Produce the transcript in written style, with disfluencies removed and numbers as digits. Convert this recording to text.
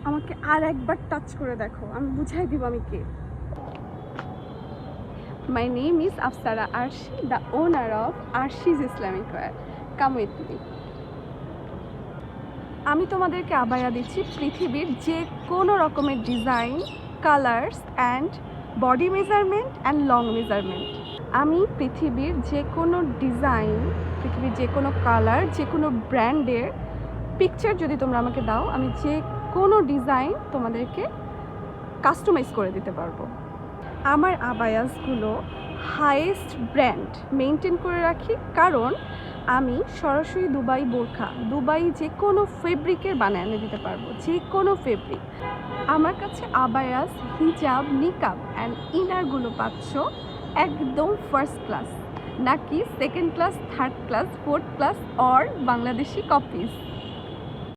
আমাকে আর একবার টাচ করে দেখো, আমি বুঝাই দিব আমি কে। My name is Afsara Arshi, the owner of Arshi's Islamic Wear. Come with me. আমি তোমাদেরকে আবায়া দিচ্ছি পৃথিবীর যে কোনো রকমের design, colours and body measurement and long measurement. আমি পৃথিবীর যে কোনো ডিজাইন, পৃথিবীর যে কোনো কালার, যে কোনো ব্র্যান্ডের পিকচার যদি তোমরা আমাকে দাও, আমি যে কোনো ডিজাইন তোমাদেরকে কাস্টমাইজ করে দিতে পারবো। আমার আবায়াসগুলো হাইয়েস্ট ব্র্যান্ড মেনটেন করে রাখি, কারণ আমি সরাসরি দুবাই বোরখা, দুবাই যে কোনো ফেব্রিকের বানিয়ে এনে দিতে পারবো, যে কোনো ফেব্রিক। আমার কাছে আবায়াস, হিজাব, নিকাব অ্যান্ড ইনারগুলো পাচ্ছ একদম ফার্স্ট ক্লাস, নাকি second class, third class, fourth class or Bangladeshi copies.